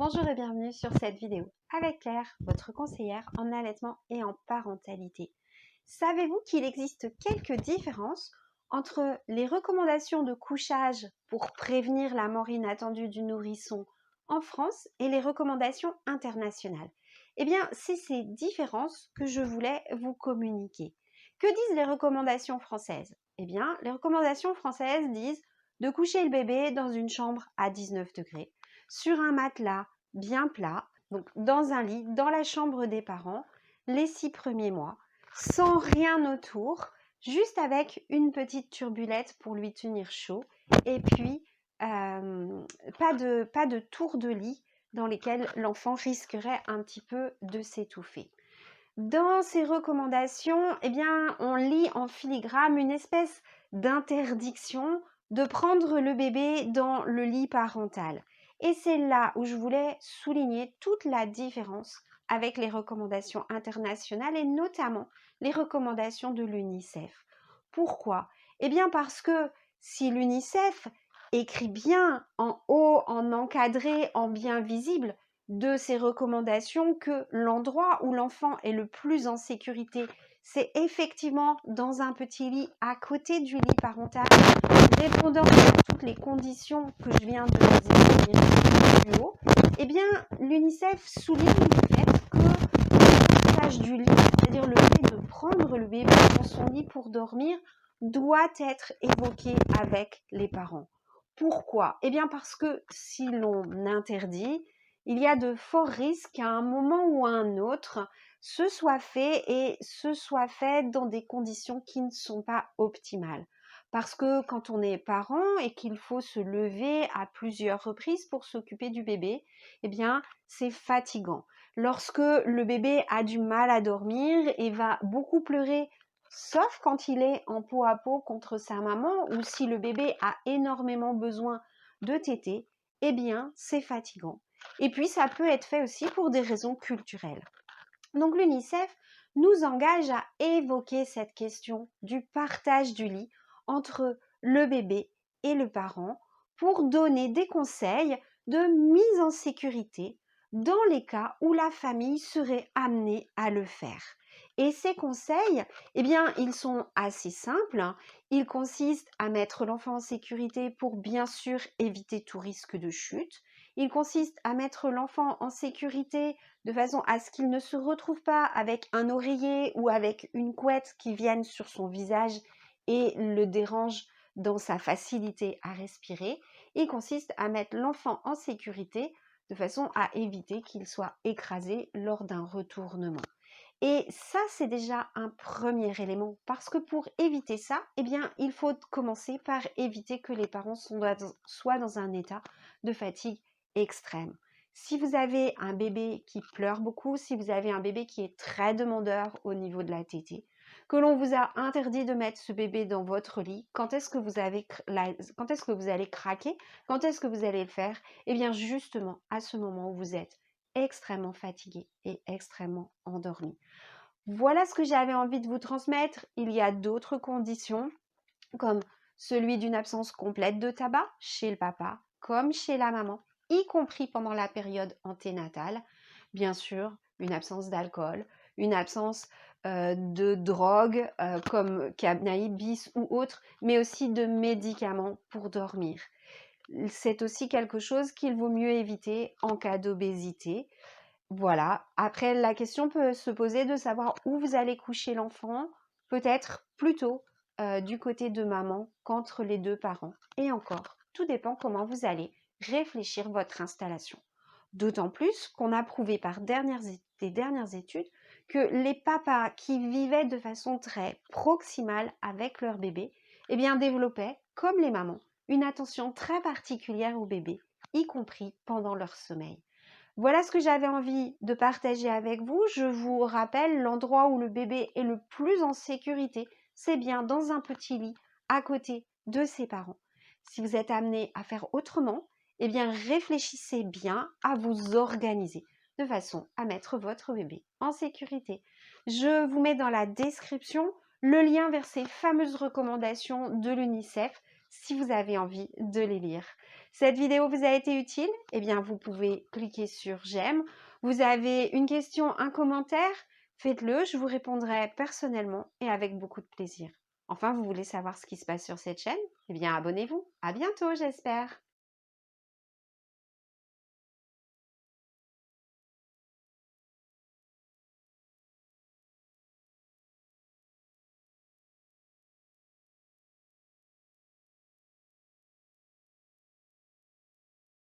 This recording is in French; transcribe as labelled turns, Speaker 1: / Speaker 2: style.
Speaker 1: Bonjour et bienvenue sur cette vidéo avec Claire, votre conseillère en allaitement et en parentalité. Savez-vous qu'il existe quelques différences entre les recommandations de couchage pour prévenir la mort inattendue du nourrisson en France et les recommandations internationales? Eh bien, c'est ces différences que je voulais vous communiquer. Que disent les recommandations françaises? Eh bien, les recommandations françaises disent de coucher le bébé dans une chambre à 19 degrés, sur un matelas bien plat, donc dans un lit, dans la chambre des parents, les 6 premiers mois, sans rien autour, juste avec une petite turbulette pour lui tenir chaud, et puis pas de tour de lit dans lesquels l'enfant risquerait un petit peu de s'étouffer. Dans ces recommandations, eh bien, on lit en filigrane une espèce d'interdiction de prendre le bébé dans le lit parental. Et c'est là où je voulais souligner toute la différence avec les recommandations internationales et notamment les recommandations de l'UNICEF. Pourquoi? Eh bien parce que si l'UNICEF écrit bien en haut, en encadré, en bien visible, de ces recommandations que l'endroit où l'enfant est le plus en sécurité, c'est effectivement dans un petit lit à côté du lit parental, répondant à toutes les conditions que je viens de vous expliquer plus haut. Eh bien, l'UNICEF souligne le fait que le passage du lit, c'est-à-dire le fait de prendre le bébé dans son lit pour dormir, doit être évoqué avec les parents. Pourquoi? Eh bien parce que si l'on interdit, il y a de forts risques qu'à un moment ou à un autre, ce soit fait et ce soit fait dans des conditions qui ne sont pas optimales. Parce que quand on est parent et qu'il faut se lever à plusieurs reprises pour s'occuper du bébé, eh bien, c'est fatigant. Lorsque le bébé a du mal à dormir et va beaucoup pleurer, sauf quand il est en peau à peau contre sa maman ou si le bébé a énormément besoin de téter, eh bien, c'est fatigant. Et puis, ça peut être fait aussi pour des raisons culturelles. Donc, l'UNICEF nous engage à évoquer cette question du partage du lit entre le bébé et le parent pour donner des conseils de mise en sécurité dans les cas où la famille serait amenée à le faire. Et ces conseils, eh bien, ils sont assez simples. Ils consistent à mettre l'enfant en sécurité pour bien sûr éviter tout risque de chute. Ils consistent à mettre l'enfant en sécurité de façon à ce qu'il ne se retrouve pas avec un oreiller ou avec une couette qui viennent sur son visage et le dérangent dans sa facilité à respirer. Il consiste à mettre l'enfant en sécurité de façon à éviter qu'il soit écrasé lors d'un retournement. Et ça, c'est déjà un premier élément parce que pour éviter ça, eh bien, il faut commencer par éviter que les parents soient dans un état de fatigue extrême. Si vous avez un bébé qui pleure beaucoup, si vous avez un bébé qui est très demandeur au niveau de la tétée, que l'on vous a interdit de mettre ce bébé dans votre lit, quand est-ce que vous allez craquer? Quand est-ce que vous allez le faire? Eh bien, justement, à ce moment où vous êtes extrêmement fatigué et extrêmement endormi. Voilà ce que j'avais envie de vous transmettre. Il y a d'autres conditions, comme celui d'une absence complète de tabac chez le papa, comme chez la maman, y compris pendant la période anténatale. Bien sûr, une absence d'alcool, une absence de drogue comme cannabis ou autre, mais aussi de médicaments pour dormir. C'est aussi quelque chose qu'il vaut mieux éviter en cas d'obésité. Voilà. Après, la question peut se poser de savoir où vous allez coucher l'enfant, peut-être plutôt du côté de maman qu'entre les deux parents. Et encore, tout dépend comment vous allez réfléchir votre installation. D'autant plus qu'on a prouvé par des dernières études que les papas qui vivaient de façon très proximale avec leur bébé, eh bien, développaient, comme les mamans, une attention très particulière au bébé, y compris pendant leur sommeil. Voilà ce que j'avais envie de partager avec vous. Je vous rappelle, l'endroit où le bébé est le plus en sécurité, c'est bien dans un petit lit à côté de ses parents. Si vous êtes amené à faire autrement, eh bien réfléchissez bien à vous organiser de façon à mettre votre bébé en sécurité. Je vous mets dans la description le lien vers ces fameuses recommandations de l'UNICEF si vous avez envie de les lire. Cette vidéo vous a été utile? Eh bien, vous pouvez cliquer sur j'aime. Vous avez une question, un commentaire? Faites-le, je vous répondrai personnellement et avec beaucoup de plaisir. Enfin, vous voulez savoir ce qui se passe sur cette chaîne? Eh bien, abonnez-vous. À bientôt, j'espère.